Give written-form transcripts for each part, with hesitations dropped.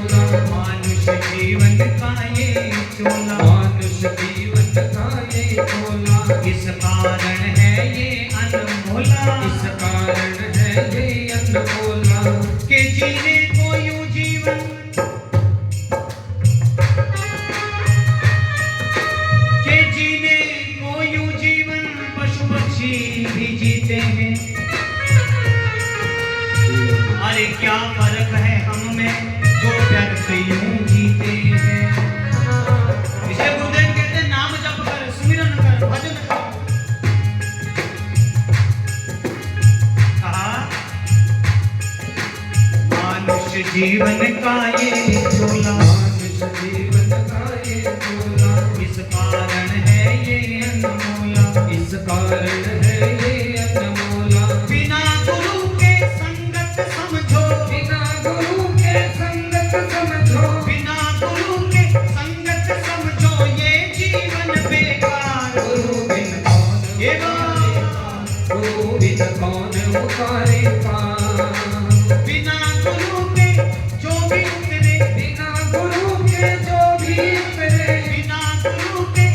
चोला, मानुष जीवन का ये चोला, मानुष जीवन का ये चोला, इस कारण है ये अनमोला, इस कारण है ये अनमोला, के जीने को यूं जीवन, के जीने को यूं जीवन पशु पक्षी भी जीते हैं। अरे क्या फर्क है हम में जो व्यर्थ यूं जीते हैं। इसे गुरुदेव कहते हैं नाम जप कर, सुमिरन कर, भजन कर। कहा मानुष जीवन का ये चोला, मानुष जीवन का ये चोला, इस कारण है ये अनमोला, इस कारण है ये अनमोला, बिना गुरु के संगत समझो, बिना गुरु के संगत समझो, बिना गुरु के संगत समझो ये जीवन बेकार। गुरु बिन कौन ये उतारे पार, गुरु बिन कौन उतारे पार, बिना गुरु के जो भी उतरे, बिना गुरु के जो भी उतरे, बिना गुरु के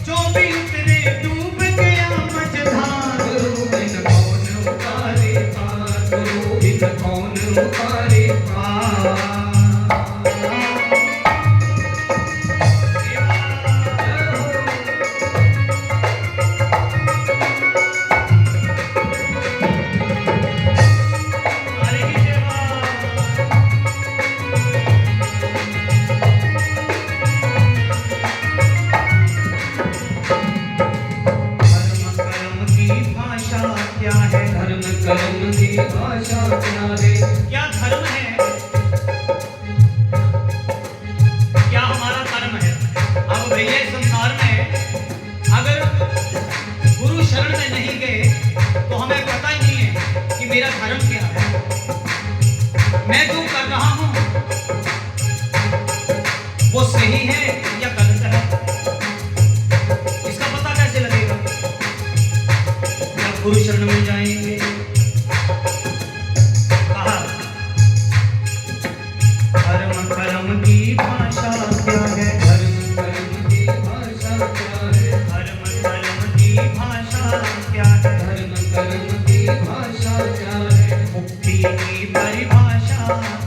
जो भी उतरे डूब गया मझधार। गुरु बिन कौन उतारे पार, गुरु बिन कौन उतारे पार। हरे देवा धर्म कर्म की भाषा क्या है? धर्म कर्म की भाषा क्या है? क्या धर्म है? क्या हमारा कर्म है? अब भैया इस संसार में अगर गुरु शरण में नहीं गए तो हमें पता ही नहीं है कि मेरा धर्म क्या है, मैं जो कर रहा हूं वो सही है या गलत है। इसका पता कैसे लगेगा? जब गुरु शरण में जाएंगे। कहा धर्म कर्म की भाषा क्या है? धर्म कर्म की भाषा क्या है? धर्म कर्म की भाषा क्या है? धर्म कर्म की भाषा क्या है? मुक्ति की परिभाषा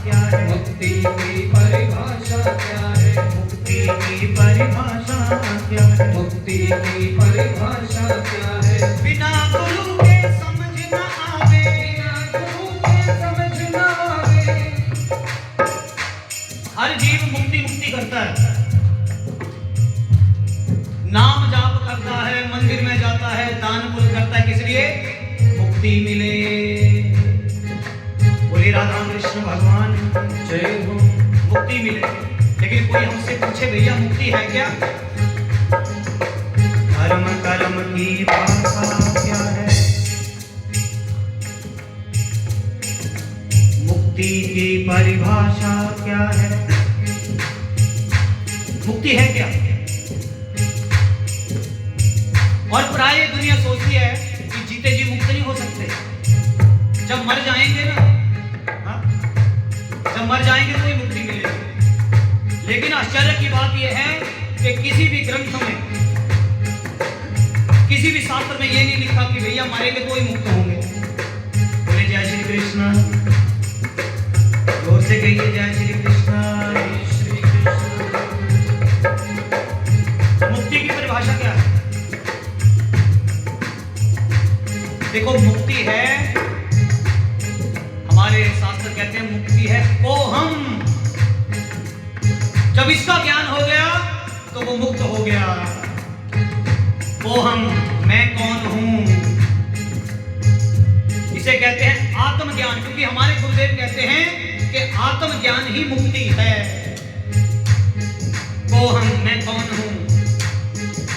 क्या है? मुक्ति की परिभाषा क्या है? मुक्ति की परिभाषा क्या है? मुक्ति की परिभाषा क्या है? बिना गुरु के समझ न आवे, बिना गुरु के समझ न आवे। हर जीव मुक्ति मुक्ति करता है, नाम जाप करता है, मंदिर में जाता है, दान पुण्य करता है, किस लिए? मुक्ति मिले। बोले राधा कृष्ण भगवान जय हो। मुक्ति मिले। लेकिन कोई हमसे पूछे भैया मुक्ति है क्या? धर्म कर्म की भाषा क्या है? मुक्ति की परिभाषा क्या है? मुक्ति है क्या? और प्राय दुनिया सोचती है कि जीते जी मुक्त नहीं हो सकते, जब मर जाएंगे ना, हाँ? जब मर जाएंगे तो ही मुक्ति मिलेगी। लेकिन आश्चर्य की बात यह है कि किसी भी ग्रंथ में, किसी भी शास्त्र में यह नहीं लिखा कि भैया मरेंगे तो ही मुक्त होंगे। बोले जय श्री कृष्ण, जोर से कहिए जय श्री कृष्ण। श्री कृष्ण। मुक्ति की परिभाषा क्या है? देखो मुक्ति है, हमारे शास्त्र कहते हैं मुक्ति है ओहम। जब इसका ज्ञान हो गया तो वो मुक्त हो गया। ओहम, मैं कौन हूं, इसे कहते हैं आत्मज्ञान। क्योंकि हमारे गुरुदेव कहते हैं कि आत्मज्ञान ही मुक्ति है। ओहम, मैं कौन हूं,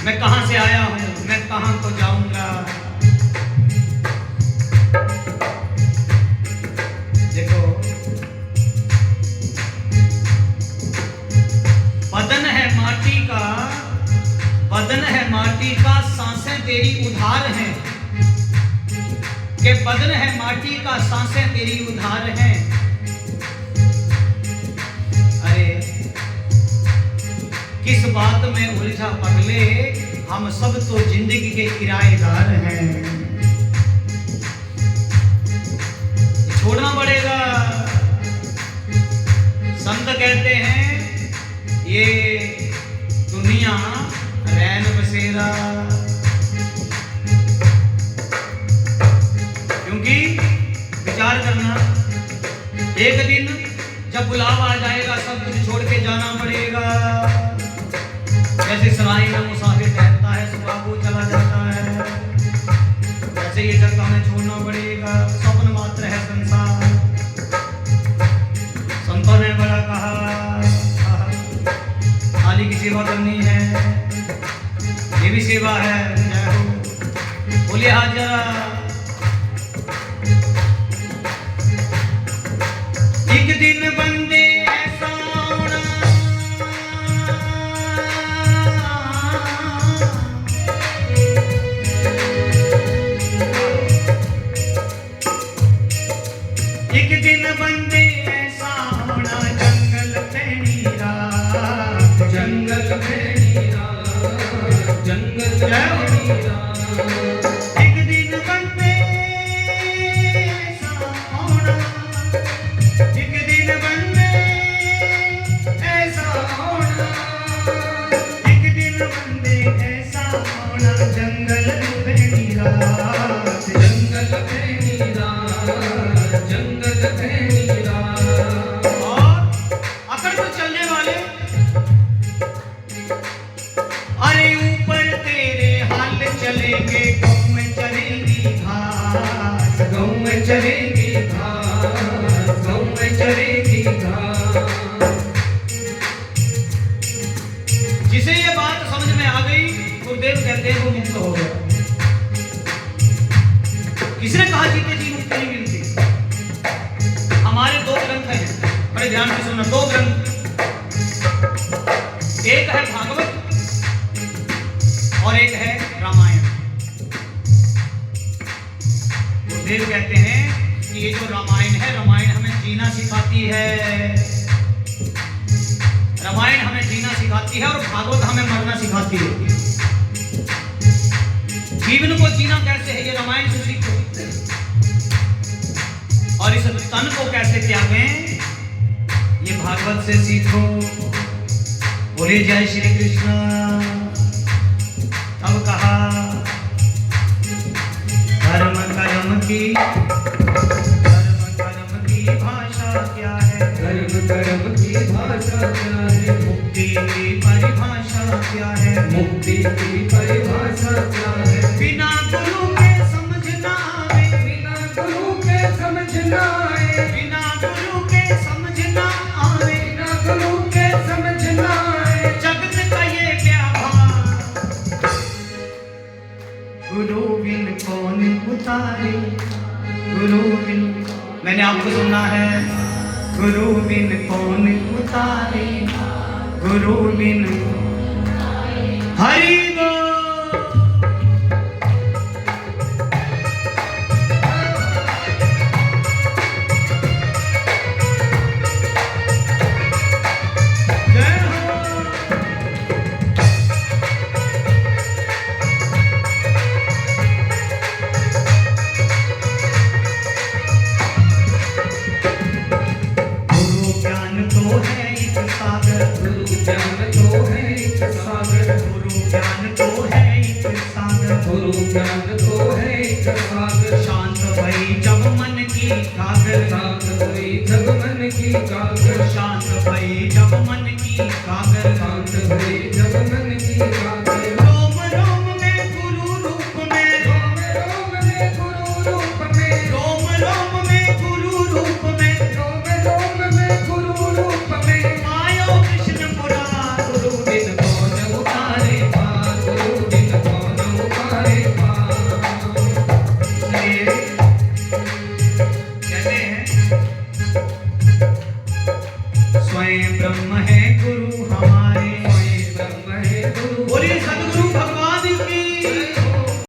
मैं कहां से आया हूं, मैं कहां को जाऊंगा। देखो बदन है माटी का, बदन है माटी का, सांसें तेरी उधार हैं। कि बदन है माटी का, सांसें तेरी उधार हैं। अरे बात में उलझा पगले, हम सब तो जिंदगी के किराएदार हैं। छोड़ना पड़ेगा। संत कहते हैं ये दुनिया रैन बसेरा, क्योंकि विचार करना, एक दिन जब बुलावा आ जाएगा सब कुछ छोड़ के जाना पड़ेगा। जैसे सराय में मुसाफिर ठहरता है, सुबह को चला जाता है, वैसे ये जगत हमें छोड़ना पड़ेगा। स्वप्न मात्र है संसार। संतों ने बड़ा कहा, थाली की सेवा करनी है, ये भी सेवा है। जय हो, बोलिए हाजरा। एक दिन बंदे ऐसा होना, एक दिन बंदे ऐसा होना, जंगल पैनी रात, जंगल में नीरा, जंगल में नीरा। एक दिन बंदे ऐसा होना, एक दिन बंदे ऐसा होना, एक दिन बंदे ऐसा होना, जंगल पैनी रात, जंगल में नीरा, जंगल में नीरा। और अकड़ पर चलने वाले, अरे ऊपर तेरे हाल चलेंगे, गाँव में चलेंगी घास, गाँव में चलेगी घास, गाँव में चलेगी घास। जिसे ये बात समझ में आ गई, गुरुदेव कहते हैं वो मुक्त हो गया। किसने कहा जीते जी मुक्ति नहीं मिलती? हमारे दो ग्रंथ हैं, बड़े ध्यान से सुनना। दो ग्रंथ, एक है भागवत और एक है रामायण। गुरुदेव कहते हैं कि ये जो रामायण है, रामायण हमें जीना सिखाती है, रामायण हमें जीना सिखाती है, और भागवत हमें मरना सिखाती है। जीवन को जीना कैसे है, ये रामायण से सीखो, और इस तन को कैसे त्यागें, ये भागवत से सीखो। बोले जय श्री कृष्ण। अब कहा धर्म कर्म की भाषा क्या है, धर्म कर्म की भाषा क्या है, मुक्ति की परिभाषा क्या है, मुक्ति की परिभाषा क्या है। बिना गुरु के समझ ना आवे, बिना गुरु के समझ ना आए, बिना गुरु के समझ ना आवे, बिना गुरु के समझ ना आए। जगत का ये क्या भाव, गुरु बिन कौन उतारे, गुरु बिन, मैंने आपको सुनना है, गुरु बिन कौन उतारे, गुरु बिन हरि बोल। जय हो। गुरु ज्ञान तो है एक सागर, गुरु ज्ञान तो है एक सागर, गुरु ज्ञान तो है एक सागर, गुरु ज्ञान तो है एक सागर। शांत भई जब मन की कागर, शांत भई जब मन की कागर, शांत भई जब मन की कागर, शांत भई जब मन की कागर। रोम रोम में गुरु रूप में, रोम रोम में गुरु रूप में, रोम रोम में गुरु रूप में, रोम रोम में गुरु रूप में। आयो कृष्ण मुरार, गुरु बिन कौन उतारे पार, गुरु बिन कौन उतारे पार। इसलिए कहते हैं स्वयं ब्रह्म है गुरु